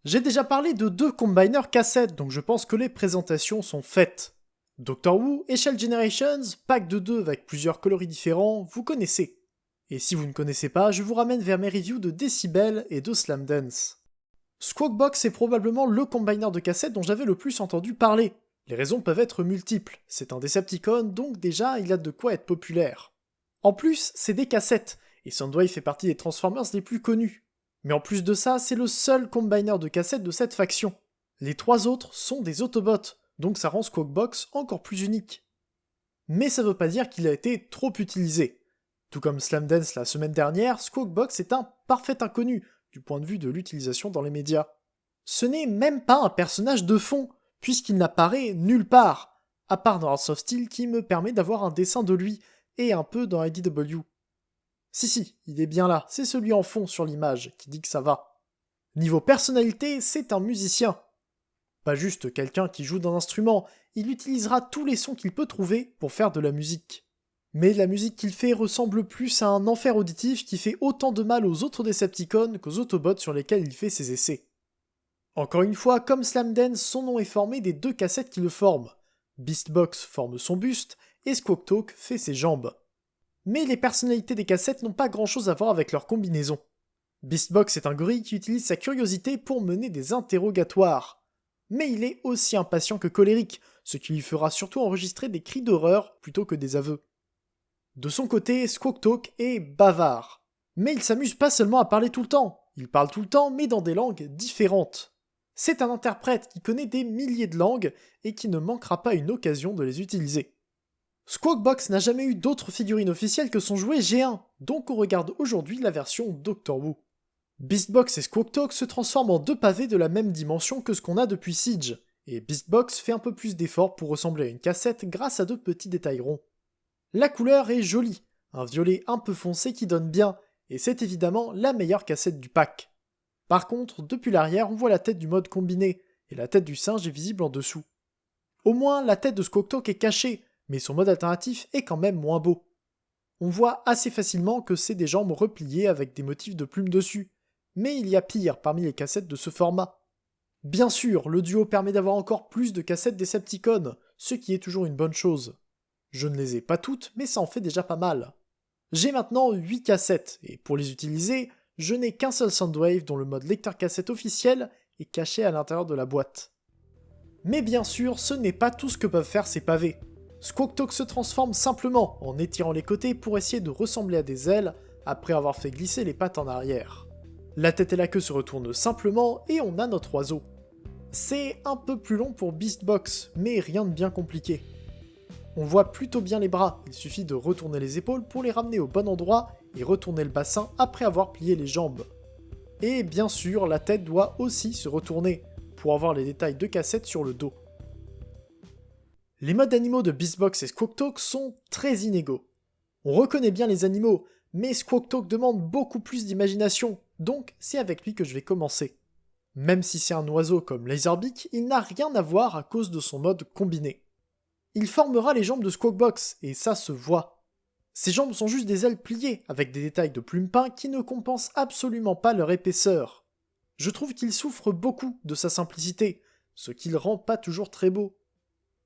J'ai déjà parlé de deux combiners cassettes, donc je pense que les présentations sont faites. Doctor Who et Shell Generations, pack de deux avec plusieurs coloris différents, vous connaissez. Et si vous ne connaissez pas, je vous ramène vers mes reviews de Decibel et de Slamdance. Squawkbox est probablement le combiner de cassettes dont j'avais le plus entendu parler. Les raisons peuvent être multiples, c'est un Decepticon, donc déjà il a de quoi être populaire. En plus, c'est des cassettes, et Soundwave fait partie des Transformers les plus connus. Mais en plus de ça, c'est le seul combiner de cassettes de cette faction. Les trois autres sont des Autobots, donc ça rend Squawkbox encore plus unique. Mais ça veut pas dire qu'il a été trop utilisé. Tout comme Slamdance la semaine dernière, Squawkbox est un parfait inconnu, du point de vue de l'utilisation dans les médias. Ce n'est même pas un personnage de fond, puisqu'il n'apparaît nulle part, à part dans Hearts of Steel qui me permet d'avoir un dessin de lui, et un peu dans IDW. Si, il est bien là, c'est celui en fond sur l'image, qui dit que ça va. Niveau personnalité, c'est un musicien. Pas juste quelqu'un qui joue d'un instrument, il utilisera tous les sons qu'il peut trouver pour faire de la musique. Mais la musique qu'il fait ressemble plus à un enfer auditif qui fait autant de mal aux autres Decepticons qu'aux Autobots sur lesquels il fait ses essais. Encore une fois, comme Slamdance, son nom est formé des deux cassettes qui le forment. Beastbox forme son buste, et Squawktalk fait ses jambes. Mais les personnalités des cassettes n'ont pas grand chose à voir avec leur combinaison. Beastbox est un gorille qui utilise sa curiosité pour mener des interrogatoires. Mais il est aussi impatient que colérique, ce qui lui fera surtout enregistrer des cris d'horreur plutôt que des aveux. De son côté, Squawktalk est bavard. Mais il s'amuse pas seulement à parler tout le temps, il parle tout le temps mais dans des langues différentes. C'est un interprète qui connaît des milliers de langues et qui ne manquera pas une occasion de les utiliser. Squawkbox n'a jamais eu d'autre figurine officielle que son jouet G1, donc on regarde aujourd'hui la version Doctor Who. Beastbox et Squawktalk se transforment en deux pavés de la même dimension que ce qu'on a depuis Siege, et Beastbox fait un peu plus d'efforts pour ressembler à une cassette grâce à de petits détails ronds. La couleur est jolie, un violet un peu foncé qui donne bien, et c'est évidemment la meilleure cassette du pack. Par contre, depuis l'arrière, on voit la tête du mode combiné, et la tête du singe est visible en dessous. Au moins, la tête de Squawktalk est cachée, mais son mode alternatif est quand même moins beau. On voit assez facilement que c'est des jambes repliées avec des motifs de plumes dessus, mais il y a pire parmi les cassettes de ce format. Bien sûr, le duo permet d'avoir encore plus de cassettes Decepticons, ce qui est toujours une bonne chose. Je ne les ai pas toutes, mais ça en fait déjà pas mal. J'ai maintenant 8 cassettes, et pour les utiliser, je n'ai qu'un seul Soundwave dont le mode lecteur cassette officiel est caché à l'intérieur de la boîte. Mais bien sûr, ce n'est pas tout ce que peuvent faire ces pavés. Squawktalk se transforme simplement en étirant les côtés pour essayer de ressembler à des ailes après avoir fait glisser les pattes en arrière. La tête et la queue se retournent simplement et on a notre oiseau. C'est un peu plus long pour Beastbox, mais rien de bien compliqué. On voit plutôt bien les bras, il suffit de retourner les épaules pour les ramener au bon endroit et retourner le bassin après avoir plié les jambes. Et bien sûr, la tête doit aussi se retourner, pour avoir les détails de cassette sur le dos. Les modes animaux de Beastbox et Squawktalk sont très inégaux. On reconnaît bien les animaux, mais Squawktalk demande beaucoup plus d'imagination, donc c'est avec lui que je vais commencer. Même si c'est un oiseau comme Laserbeak, il n'a rien à voir à cause de son mode combiné. Il formera les jambes de Squawkbox, et ça se voit. Ses jambes sont juste des ailes pliées, avec des détails de plumes peints qui ne compensent absolument pas leur épaisseur. Je trouve qu'il souffre beaucoup de sa simplicité, ce qui le rend pas toujours très beau.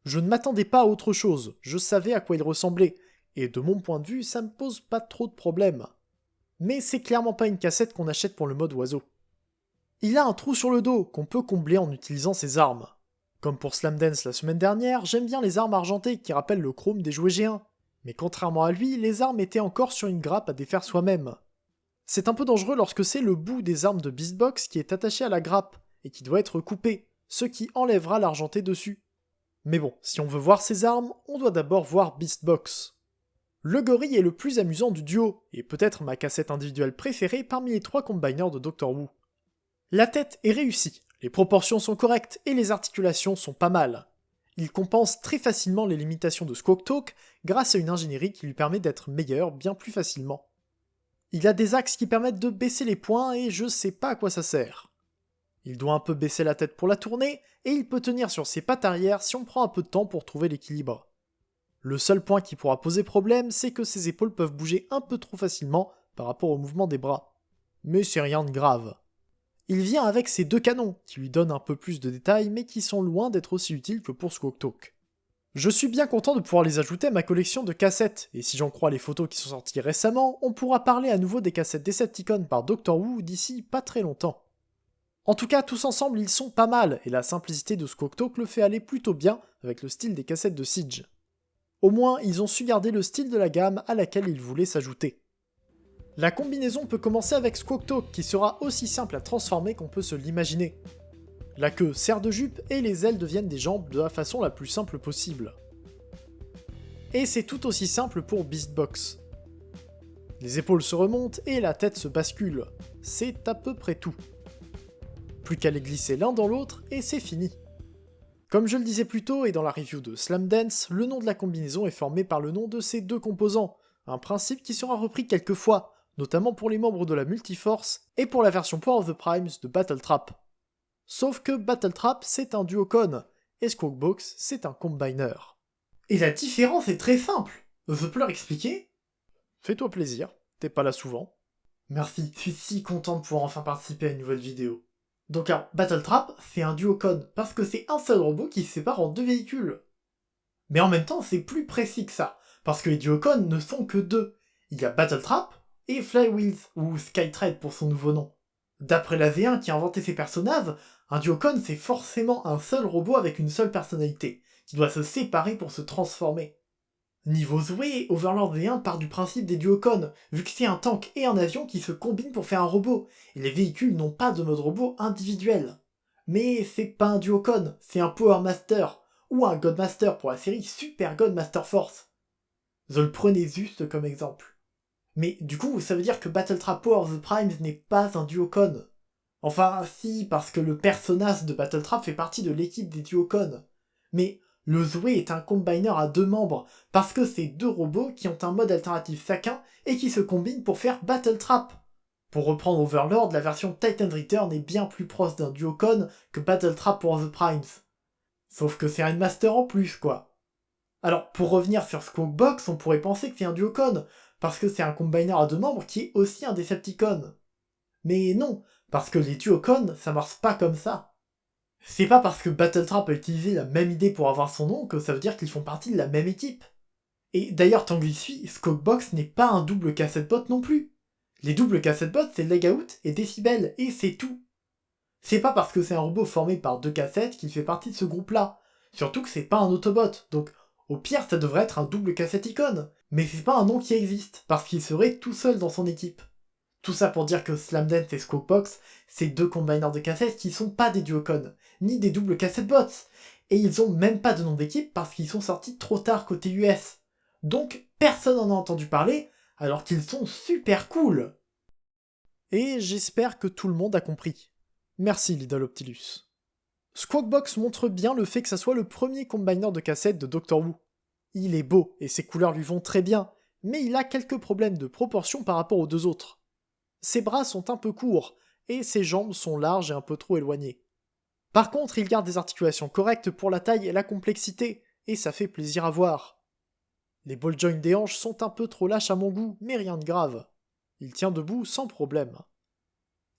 Je ne m'attendais pas à autre chose, je savais à quoi il ressemblait, et de mon point de vue, ça me pose pas trop de problèmes. Mais c'est clairement pas une cassette qu'on achète pour le mode oiseau. Il a un trou sur le dos qu'on peut combler en utilisant ses armes. Comme pour Slamdance la semaine dernière, j'aime bien les armes argentées qui rappellent le chrome des jouets G1, mais contrairement à lui, les armes étaient encore sur une grappe à défaire soi-même. C'est un peu dangereux lorsque c'est le bout des armes de Beastbox qui est attaché à la grappe, et qui doit être coupé, ce qui enlèvera l'argenté dessus. Mais bon, si on veut voir ses armes, on doit d'abord voir Beastbox. Le gorille est le plus amusant du duo, et peut-être ma cassette individuelle préférée parmi les 3 combiners de Doctor Who. La tête est réussie, les proportions sont correctes et les articulations sont pas mal. Il compense très facilement les limitations de Squawktalk grâce à une ingénierie qui lui permet d'être meilleur bien plus facilement. Il a des axes qui permettent de baisser les poings et je sais pas à quoi ça sert. Il doit un peu baisser la tête pour la tourner, et il peut tenir sur ses pattes arrière si on prend un peu de temps pour trouver l'équilibre. Le seul point qui pourra poser problème, c'est que ses épaules peuvent bouger un peu trop facilement par rapport au mouvement des bras. Mais c'est rien de grave. Il vient avec ses 2 canons, qui lui donnent un peu plus de détails, mais qui sont loin d'être aussi utiles que pour Squawk. Je suis bien content de pouvoir les ajouter à ma collection de cassettes, et si j'en crois les photos qui sont sorties récemment, on pourra parler à nouveau des cassettes Decepticons par Doctor Who d'ici pas très longtemps. En tout cas, tous ensemble, ils sont pas mal, et la simplicité de Squawk le fait aller plutôt bien avec le style des cassettes de Siege. Au moins, ils ont su garder le style de la gamme à laquelle ils voulaient s'ajouter. La combinaison peut commencer avec Squawk qui sera aussi simple à transformer qu'on peut se l'imaginer. La queue sert de jupe et les ailes deviennent des jambes de la façon la plus simple possible. Et c'est tout aussi simple pour Beastbox. Les épaules se remontent et la tête se bascule. C'est à peu près tout. Plus qu'à les glisser l'un dans l'autre et c'est fini. Comme je le disais plus tôt et dans la review de Slamdance, le nom de la combinaison est formé par le nom de ses 2 composants, un principe qui sera repris quelques fois, notamment pour les membres de la Multiforce et pour la version Power of the Primes de Battletrap. Sauf que Battletrap c'est un duocon, et Squawkbox c'est un combiner. Et la différence est très simple, je peux leur expliquer? Fais-toi plaisir, t'es pas là souvent. Merci, je suis si content de pouvoir enfin participer à une nouvelle vidéo. Donc alors, Battletrap, c'est un duocon, parce que c'est un seul robot qui se sépare en 2 véhicules. Mais en même temps, c'est plus précis que ça, parce que les duocons ne sont que 2. Il y a Battletrap et Flywheels, ou Skytrade pour son nouveau nom. D'après la V1 qui a inventé ces personnages, un duocon c'est forcément un seul robot avec une seule personnalité, qui doit se séparer pour se transformer. Niveau Zoé, Overlord V1 part du principe des duocons, vu que c'est un tank et un avion qui se combinent pour faire un robot, et les véhicules n'ont pas de mode robot individuel. Mais c'est pas un duocon, c'est un Power Master, ou un Godmaster pour la série Super Godmaster Force. Je le prenais juste comme exemple. Mais du coup, ça veut dire que Battletrap Power of the Primes n'est pas un duocon. Enfin, si, parce que le personnage de Battletrap fait partie de l'équipe des duocons. Mais le Zoé est un combiner à 2 membres, parce que c'est 2 robots qui ont un mode alternatif chacun et qui se combinent pour faire Battletrap. Pour reprendre Overlord, la version Titan Return est bien plus proche d'un duocon que Battletrap pour The Primes. Sauf que c'est un master en plus, quoi. Alors, pour revenir sur Squawkbox, on pourrait penser que c'est un duocon, parce que c'est un combiner à 2 membres qui est aussi un Decepticon. Mais non, parce que les duocons, ça marche pas comme ça. C'est pas parce que Battletrap a utilisé la même idée pour avoir son nom que ça veut dire qu'ils font partie de la même équipe. Et d'ailleurs, tant que j'y suis, Squawkbox n'est pas un double cassette-bot non plus. Les doubles cassette-bots, c'est Legout et Decibel, et c'est tout. C'est pas parce que c'est un robot formé par 2 cassettes qu'il fait partie de ce groupe-là. Surtout que c'est pas un Autobot, donc au pire ça devrait être un double cassette icône. Mais c'est pas un nom qui existe, parce qu'il serait tout seul dans son équipe. Tout ça pour dire que Slamdance et Squawkbox, c'est 2 combiners de cassettes qui sont pas des duocons, ni des doubles cassette bots. Et ils ont même pas de nom d'équipe parce qu'ils sont sortis trop tard côté US. Donc personne en a entendu parler, alors qu'ils sont super cool. Et j'espère que tout le monde a compris. Merci Lidl Optilus. Squawkbox montre bien le fait que ça soit le premier combiner de cassettes de Doctor Who. Il est beau et ses couleurs lui vont très bien, mais il a quelques problèmes de proportion par rapport aux 2 autres. Ses bras sont un peu courts, et ses jambes sont larges et un peu trop éloignées. Par contre, il garde des articulations correctes pour la taille et la complexité, et ça fait plaisir à voir. Les ball joints des hanches sont un peu trop lâches à mon goût, mais rien de grave. Il tient debout sans problème.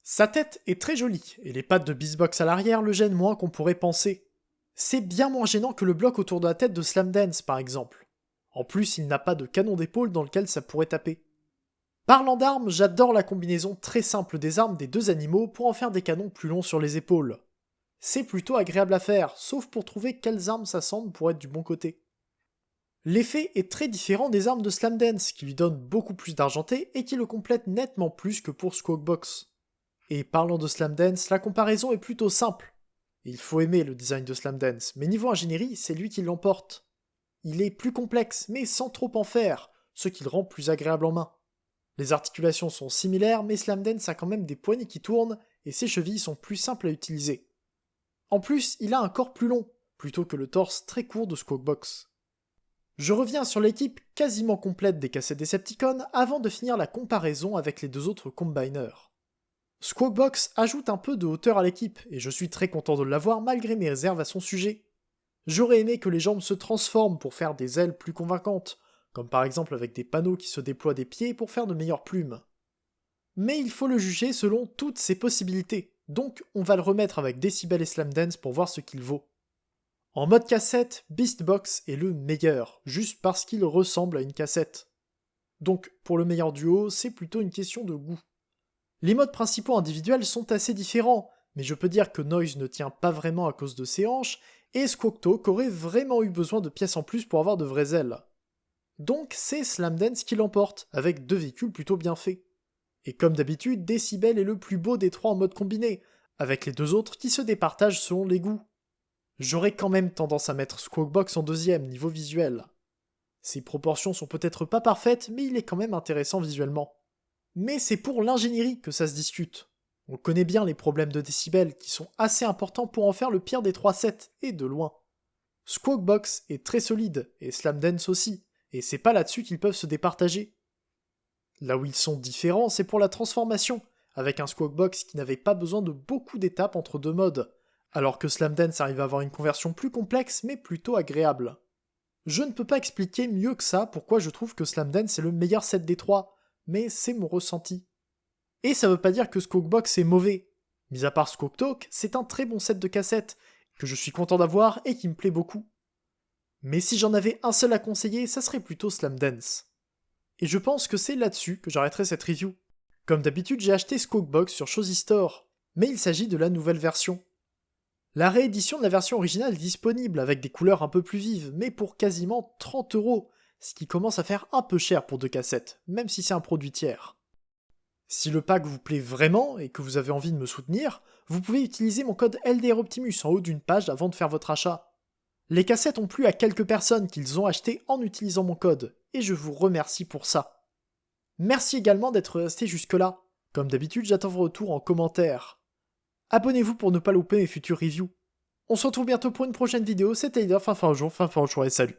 Sa tête est très jolie, et les pattes de Beastbox à l'arrière le gênent moins qu'on pourrait penser. C'est bien moins gênant que le bloc autour de la tête de Slamdance par exemple. En plus, il n'a pas de canon d'épaule dans lequel ça pourrait taper. Parlant d'armes, j'adore la combinaison très simple des armes des 2 animaux pour en faire des canons plus longs sur les épaules. C'est plutôt agréable à faire, sauf pour trouver quelles armes s'assemblent pour être du bon côté. L'effet est très différent des armes de Slamdance, qui lui donnent beaucoup plus d'argenté et qui le complètent nettement plus que pour Squawkbox. Et parlant de Slamdance, la comparaison est plutôt simple. Il faut aimer le design de Slamdance, mais niveau ingénierie, c'est lui qui l'emporte. Il est plus complexe, mais sans trop en faire, ce qui le rend plus agréable en main. Les articulations sont similaires, mais Slamdance a quand même des poignets qui tournent, et ses chevilles sont plus simples à utiliser. En plus, il a un corps plus long, plutôt que le torse très court de Squawkbox. Je reviens sur l'équipe quasiment complète des cassettes Decepticons avant de finir la comparaison avec les 2 autres combiners. Squawkbox ajoute un peu de hauteur à l'équipe, et je suis très content de l'avoir malgré mes réserves à son sujet. J'aurais aimé que les jambes se transforment pour faire des ailes plus convaincantes, comme par exemple avec des panneaux qui se déploient des pieds pour faire de meilleures plumes. Mais il faut le juger selon toutes ses possibilités, Donc on va le remettre avec Decibel et Slamdance pour voir ce qu'il vaut. En mode cassette, Beastbox est le meilleur, juste parce qu'il ressemble à une cassette. Donc pour le meilleur duo, c'est plutôt une question de goût. Les modes principaux individuels sont assez différents, mais je peux dire que Noise ne tient pas vraiment à cause de ses hanches, et Squawk Talk aurait vraiment eu besoin de pièces en plus pour avoir de vraies ailes. Donc c'est Slamdance qui l'emporte, avec 2 véhicules plutôt bien faits. Et comme d'habitude, Decibel est le plus beau des 3 en mode combiné, avec les 2 autres qui se départagent selon les goûts. J'aurais quand même tendance à mettre Squawkbox en deuxième niveau visuel. Ses proportions sont peut-être pas parfaites, mais il est quand même intéressant visuellement. Mais c'est pour l'ingénierie que ça se discute. On connaît bien les problèmes de décibels qui sont assez importants pour en faire le pire des 3 sets, et de loin. Squawkbox est très solide, et Slamdance aussi, et c'est pas là-dessus qu'ils peuvent se départager. Là où ils sont différents, c'est pour la transformation, avec un Squawkbox qui n'avait pas besoin de beaucoup d'étapes entre 2 modes, alors que Slamdance arrive à avoir une conversion plus complexe mais plutôt agréable. Je ne peux pas expliquer mieux que ça pourquoi je trouve que Slamdance est le meilleur set des 3, mais c'est mon ressenti. Et ça veut pas dire que Squawkbox est mauvais. Mis à part Squawk Talk, c'est un très bon set de cassettes, que je suis content d'avoir et qui me plaît beaucoup. Mais si j'en avais un seul à conseiller, ça serait plutôt Slamdance. Et je pense que c'est là-dessus que j'arrêterai cette review. Comme d'habitude, j'ai acheté Squawkbox sur Shozy Store, mais il s'agit de la nouvelle version. La réédition de la version originale est disponible avec des couleurs un peu plus vives, mais pour quasiment 30€, ce qui commence à faire un peu cher pour 2 cassettes, même si c'est un produit tiers. Si le pack vous plaît vraiment et que vous avez envie de me soutenir, vous pouvez utiliser mon code LDROptimus en haut d'une page avant de faire votre achat. Les cassettes ont plu à quelques personnes qu'ils ont achetées en utilisant mon code, et je vous remercie pour ça. Merci également d'être resté jusque-là. Comme d'habitude, j'attends vos retours en commentaire. Abonnez-vous pour ne pas louper mes futures reviews. On se retrouve bientôt pour une prochaine vidéo, c'était Leader, fin jour et salut.